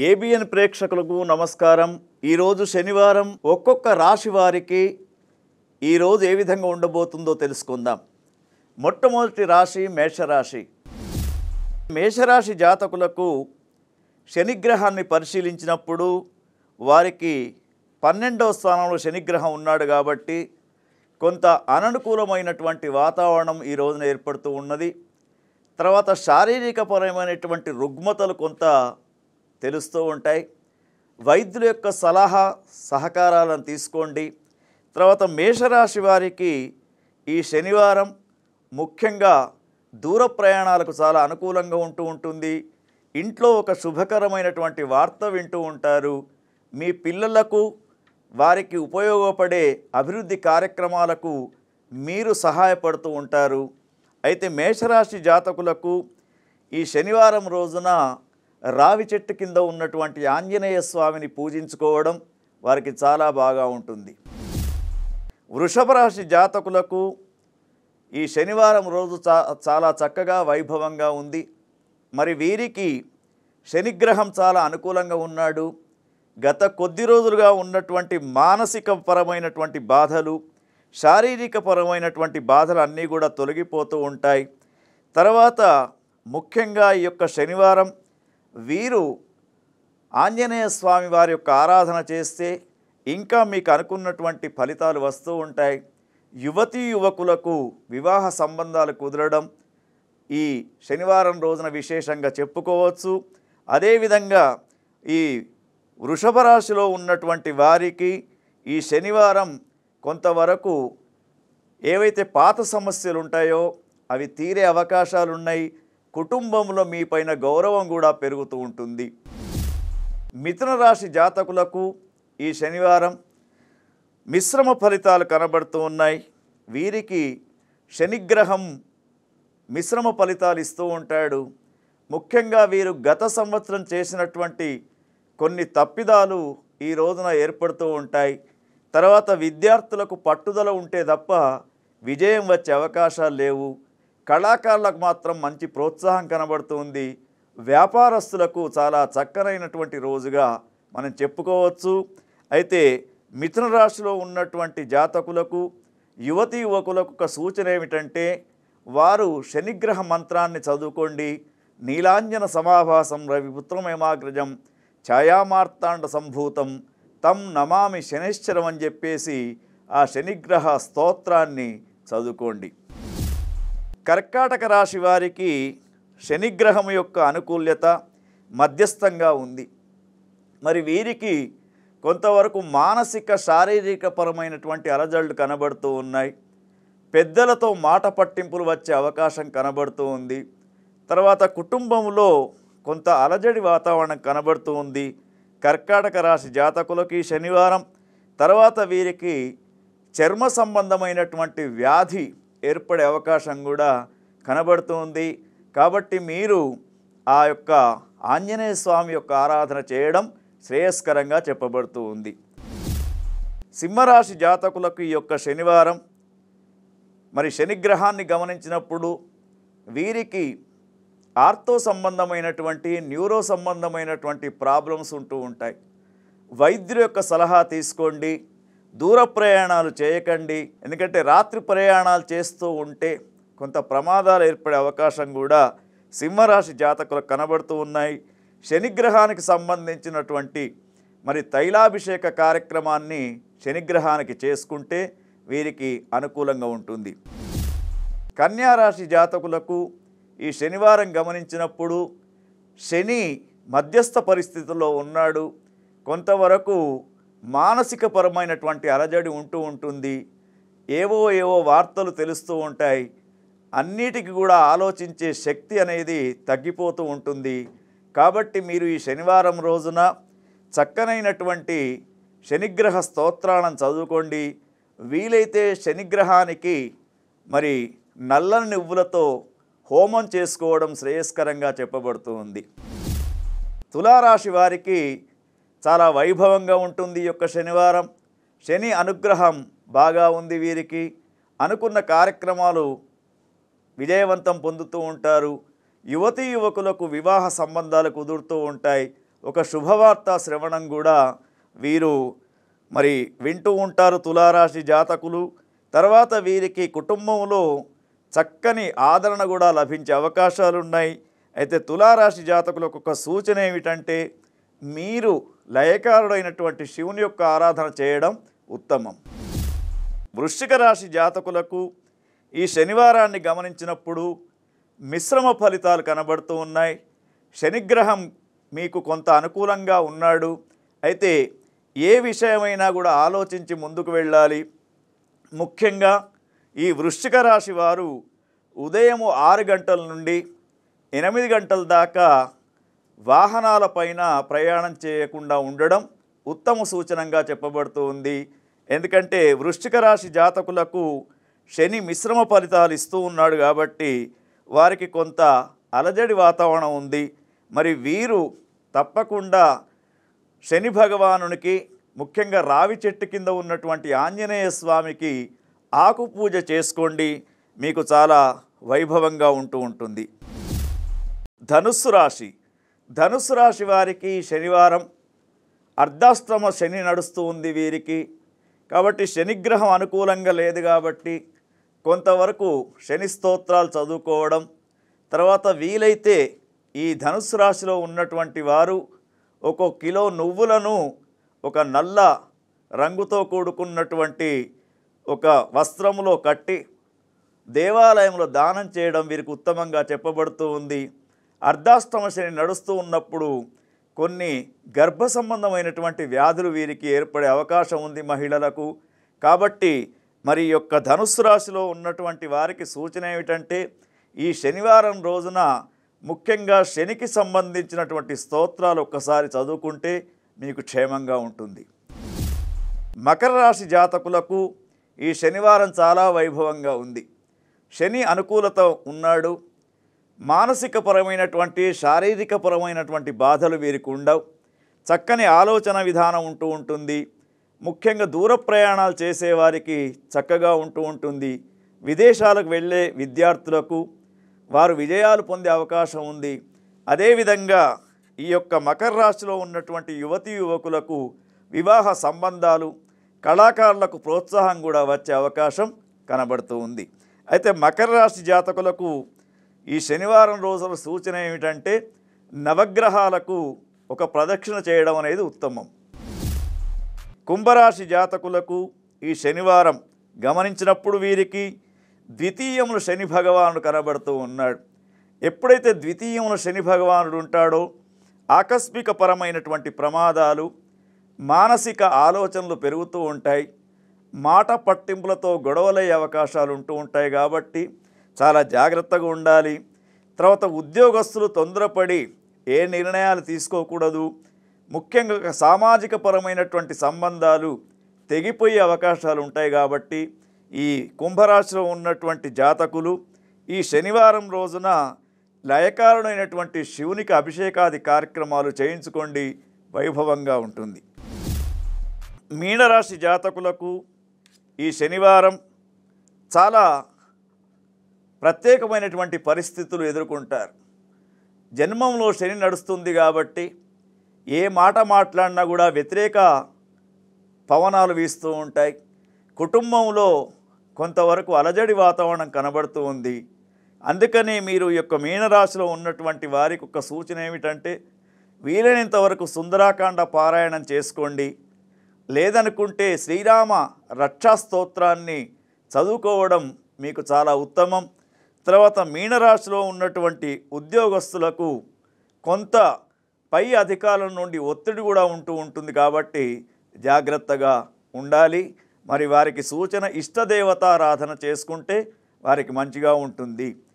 ABN ప్రేక్షకులకు నమస్కారం। ఈ రోజు శనివారం ఒక్కొక్క రాశి వారికి ఈ రోజు ఏ విధంగా ఉండబోతుందో తెలుసుకుందాం। మొట్టమొదటి రాశి మేషరాశి। మేషరాశి జాతకులకు శనిగ్రహాన్ని పరిశీలించినప్పుడు వారికి 12వ స్థానంలో శనిగ్రహం ఉన్నాడు కాబట్టి కొంత అననుకూలమైనటువంటి వాతావరణం ఈ రోజున ఏర్పడుతూ ఉన్నది। తర్వాత శారీరకపరమైనటువంటి రుగ్మతలు కొంత తెలుస్తూ ఉంటాయి। వైద్యుల యొక్క సలహా సహకారాలను తీసుకోండి। తర్వాత మేషరాశి వారికి ఈ శనివారం ముఖ్యంగా దూర ప్రయాణాలకు చాలా అనుకూలంగా ఉంటుంది। ఇంట్లో ఒక శుభకరమైనటువంటి వార్త వింటూ ఉంటారు। మీ పిల్లలకు వారికి ఉపయోగపడే అభివృద్ధి కార్యక్రమాలకు మీరు సహాయపడుతూ ఉంటారు। అయితే మేషరాశి జాతకులకు ఈ శనివారం రోజున రావి చెట్టు కింద ఉన్నటువంటి ఆంజనేయ స్వామిని పూజించుకోవడం వారికి చాలా బాగా ఉంటుంది। వృషభ రాశి జాతకులకు ఈ శనివారం రోజు చాలా చక్కగా వైభవంగా ఉంది। మరి వీరికి శనిగ్రహం చాలా అనుకూలంగా ఉన్నాడు। గత కొద్ది రోజులుగా ఉన్నటువంటి మానసిక పరమైనటువంటి బాధలు, శారీరక పరమైనటువంటి బాధలు అన్నీ కూడా తొలగిపోతూ ఉంటాయి। తర్వాత ముఖ్యంగా ఈ యొక్క శనివారం వీరు ఆంజనేయ స్వామి వారి యొక్క ఆరాధన చేస్తే ఇంకా మీకు అనుకున్నటువంటి ఫలితాలు వస్తూ ఉంటాయి। యువతీ యువకులకు వివాహ సంబంధాలు కుదరడం ఈ శనివారం రోజున విశేషంగా చెప్పుకోవచ్చు। అదేవిధంగా ఈ వృషభ రాశిలో ఉన్నటువంటి వారికి ఈ శనివారం కొంతవరకు ఏవైతే పాత సమస్యలు ఉంటాయో అవి తీరే అవకాశాలు ఉన్నాయి। కుటుంబంలో మీ పైన గౌరవం కూడా పెరుగుతూ ఉంటుంది। మిథున రాశి జాతకులకు ఈ శనివారం మిశ్రమ ఫలితాలు కనబడుతూ ఉన్నాయి। వీరికి శనిగ్రహం మిశ్రమ ఫలితాలు ఇస్తూ ఉంటాడు। ముఖ్యంగా వీరు గత సంవత్సరం చేసినటువంటి కొన్ని తప్పిదాలు ఈ రోజున ఏర్పడుతూ ఉంటాయి। తర్వాత విద్యార్థులకు పట్టుదల ఉంటే తప్ప విజయం వచ్చే అవకాశాలు లేవు। కళాకారులకు మాత్రం మంచి ప్రోత్సాహం కనబడుతుంది। వ్యాపారస్తులకు చాలా చక్కనైనటువంటి రోజుగా మనం చెప్పుకోవచ్చు। అయితే మిథున రాశిలో ఉన్నటువంటి జాతకులకు యువతీ యువకులకు ఒక సూచన ఏమిటంటే వారు శనిగ్రహ మంత్రాన్ని చదువుకోండి। నీలాంజన సమాభాసం రవిపుత్రమేమాగ్రజం ఛాయామార్తాండ సంభూతం తం నమామి శనిశ్చరం అని చెప్పేసి ఆ శనిగ్రహ స్తోత్రాన్ని చదువుకోండి। కర్కాటక రాశి వారికి శనిగ్రహం యొక్క అనుకూల్యత మధ్యస్థంగా ఉంది। మరి వీరికి కొంతవరకు మానసిక శారీరక పరమైనటువంటి అలజడులు కనబడుతూ ఉన్నాయి। పెద్దలతో మాట పట్టింపులు వచ్చే అవకాశం కనబడుతూ ఉంది। తర్వాత కుటుంబంలో కొంత అలజడి వాతావరణం కనబడుతూ ఉంది కర్కాటక రాశి జాతకులకి శనివారం। తర్వాత వీరికి చర్మ సంబంధమైనటువంటి వ్యాధి ఏర్పడే అవకాశం కూడా కనబడుతుంది। కాబట్టి మీరు ఆ యొక్క ఆంజనేయ స్వామి యొక్క ఆరాధన చేయడం శ్రేయస్కరంగా చెప్పబడుతూ ఉంది। సింహరాశి జాతకులకు ఈ యొక్క శనివారం మరి శనిగ్రహాన్ని గమనించినప్పుడు వీరికి ఆర్థో సంబంధమైనటువంటి న్యూరో సంబంధమైనటువంటి ప్రాబ్లమ్స్ ఉంటూ ఉంటాయి। వైద్యుల యొక్క సలహా తీసుకోండి। దూర ప్రయాణాలు చేయకండి। ఎందుకంటే రాత్రి ప్రయాణాలు చేస్తూ ఉంటే కొంత ప్రమాదాలు ఏర్పడే అవకాశం కూడా సింహరాశి జాతకులకు కనబడుతూ ఉన్నాయి। శనిగ్రహానికి సంబంధించినటువంటి మరి తైలాభిషేక కార్యక్రమాన్ని శనిగ్రహానికి చేసుకుంటే వీరికి అనుకూలంగా ఉంటుంది। కన్యారాశి జాతకులకు ఈ శనివారం గమనించినప్పుడు శని మధ్యస్థ పరిస్థితుల్లో ఉన్నాడు। కొంతవరకు మానసిక పరమైనటువంటి అలజడి ఉంటుంది। ఏవో వార్తలు తెలుస్తూ ఉంటాయి। అన్నిటికీ కూడా ఆలోచించే శక్తి అనేది తగ్గిపోతూ ఉంటుంది। కాబట్టి మీరు ఈ శనివారం రోజున చక్కనైనటువంటి శనిగ్రహ స్తోత్రాలను చదువుకోండి। వీలైతే శనిగ్రహానికి మరి నల్లని నువ్వులతో హోమం చేసుకోవడం శ్రేయస్కరంగా చెప్పబడుతూ ఉంది। తులారాశి వారికి చాలా వైభవంగా ఉంటుంది ఈ యొక్క శనివారం। శని అనుగ్రహం బాగా ఉంది। వీరికి అనుకున్న కార్యక్రమాలు విజయవంతం పొందుతూ ఉంటారు। యువతీ యువకులకు వివాహ సంబంధాలు కుదురుతూ ఉంటాయి। ఒక శుభవార్త శ్రవణం కూడా వీరు మరి వింటూ ఉంటారు తులారాశి జాతకులు. తర్వాత వీరికి కుటుంబంలో చక్కని ఆదరణ కూడా లభించే అవకాశాలు ఉన్నాయి. అయితే తులారాశి జాతకులకు ఒక సూచన ఏమిటంటే మీరు లయకారుడైనటువంటి శివుని యొక్క ఆరాధన చేయడం ఉత్తమం. వృశ్చిక రాశి జాతకులకు ఈ శనివారాన్ని గమనించినప్పుడు మిశ్రమ ఫలితాలు కనబడుతూ ఉన్నాయి. శనిగ్రహం మీకు కొంత అనుకూలంగా ఉన్నాడు. అయితే ఏ విషయమైనా కూడా ఆలోచించి ముందుకు వెళ్ళాలి. ముఖ్యంగా ఈ వృశ్చిక రాశి వారు ఉదయం 6 గంటల నుండి 8 గంటల దాకా వాహనాలపైన ప్రయాణం చేయకుండా ఉండడం ఉత్తమ సూచనంగా చెప్పబడుతూ ఉంది. ఎందుకంటే వృశ్చిక రాశి జాతకులకు శని మిశ్రమ ఫలితాలు ఇస్తూ ఉన్నాడు కాబట్టి వారికి కొంత అలజడి వాతావరణం ఉంది. మరి వీరు తప్పకుండా శని భగవానునికి ముఖ్యంగా రావి చెట్టు కింద ఉన్నటువంటి ఆంజనేయ స్వామికి ఆకు పూజ చేసుకోండి. మీకు చాలా వైభవంగా ఉంటూ ఉంటుంది. ధనుస్సు రాశి వారికి శనివారం అర్ధాష్టమ శని నడుస్తూ ఉంది వీరికి. కాబట్టి శనిగ్రహం అనుకూలంగా లేదు కాబట్టి కొంతవరకు శని స్తోత్రాలు చదువుకోవడం, తర్వాత వీలైతే ఈ ధనుస్సు రాశిలో ఉన్నటువంటి వారు 1 కిలో నువ్వులను ఒక నల్ల రంగుతో కూడుకున్నటువంటి ఒక వస్త్రములో కట్టి దేవాలయంలో దానం చేయడం వీరికి ఉత్తమంగా చెప్పబడుతూ ఉంది. అర్ధాష్టమ శని నడుస్తూ ఉన్నప్పుడు కొన్ని గర్భ సంబంధమైనటువంటి వ్యాధులు వీరికి ఏర్పడే అవకాశం ఉంది మహిళలకు. కాబట్టి మరి యొక్క ధనుస్సు రాశిలో ఉన్నటువంటి వారికి సూచన ఏమిటంటే ఈ శనివారం రోజున ముఖ్యంగా శనికి సంబంధించినటువంటి స్తోత్రాలు ఒక్కసారి చదువుకుంటే మీకు క్షేమంగా ఉంటుంది. మకర రాశి జాతకులకు ఈ శనివారం చాలా వైభవంగా ఉంది. శని అనుకూలత ఉన్నాడు. మానసికపరమైనటువంటి శారీరకపరమైనటువంటి బాధలు వీరికి ఉండవు. చక్కని ఆలోచన విధానం ఉంటూ ఉంటుంది. ముఖ్యంగా దూర ప్రయాణాలు చేసేవారికి చక్కగా ఉంటూ ఉంటుంది. విదేశాలకు వెళ్ళే విద్యార్థులకు వారు విజయాలు పొందే అవకాశం ఉంది. అదేవిధంగా ఈ యొక్క మకర రాశిలో ఉన్నటువంటి యువతీ యువకులకు వివాహ సంబంధాలు, కళాకారులకు ప్రోత్సాహం కూడా వచ్చే అవకాశం కనబడుతూ ఉంది. అయితే మకర రాశి జాతకులకు ఈ శనివారం రోజుల సూచన ఏమిటంటే నవగ్రహాలకు ఒక ప్రదక్షిణ చేయడం అనేది ఉత్తమం. కుంభరాశి జాతకులకు ఈ శనివారం గమనించినప్పుడు వీరికి ద్వితీయములు శని భగవానుడు కనబడుతూ ఉన్నాడు. ఎప్పుడైతే ద్వితీయములు శని భగవానుడు ఉంటాడో ఆకస్మిక పరమైనటువంటి ప్రమాదాలు, మానసిక ఆలోచనలు పెరుగుతూ ఉంటాయి. మాట పట్టింపులతో గొడవలయ్యే అవకాశాలు ఉంటూ ఉంటాయి. కాబట్టి చాలా జాగ్రత్తగా ఉండాలి. తర్వాత ఉద్యోగస్తులు తొందరపడి ఏ నిర్ణయాలు తీసుకోకూడదు. ముఖ్యంగా సామాజిక పరమైనటువంటి సంబంధాలు తెగిపోయే అవకాశాలు ఉంటాయి. కాబట్టి ఈ కుంభరాశిలో ఉన్నటువంటి జాతకులు ఈ శనివారం రోజున లయకారుడైనటువంటి శివునికి అభిషేకాది కార్యక్రమాలు చేయించుకోండి, వైభవంగా ఉంటుంది. మీనరాశి జాతకులకు ఈ శనివారం చాలా ప్రత్యేకమైనటువంటి పరిస్థితులు ఎదుర్కొంటారు. జన్మంలో శని నడుస్తుంది కాబట్టి ఏ మాట మాట్లాడినా కూడా వ్యతిరేక పవనాలు వీస్తూ ఉంటాయి. కుటుంబంలో కొంతవరకు అలజడి వాతావరణం కనబడుతూ ఉంది. అందుకని మీరు ఈ యొక్క మీనరాశిలో ఉన్నటువంటి వారికి ఒక సూచన ఏమిటంటే వీలైనంత వరకు సుందరాకాండ పారాయణం చేసుకోండి. లేదనుకుంటే శ్రీరామ రక్షా స్తోత్రాన్ని చదువుకోవడం మీకు చాలా ఉత్తమం. తర్వాత మీనరాశిలో ఉన్నటువంటి ఉద్యోగస్తులకు కొంత పై అధికారుల నుండి ఒత్తిడి కూడా ఉంటూ ఉంటుంది. కాబట్టి జాగ్రత్తగా ఉండాలి. మరి వారికి సూచన ఇష్టదేవతారాధన చేసుకుంటే వారికి మంచిగా ఉంటుంది.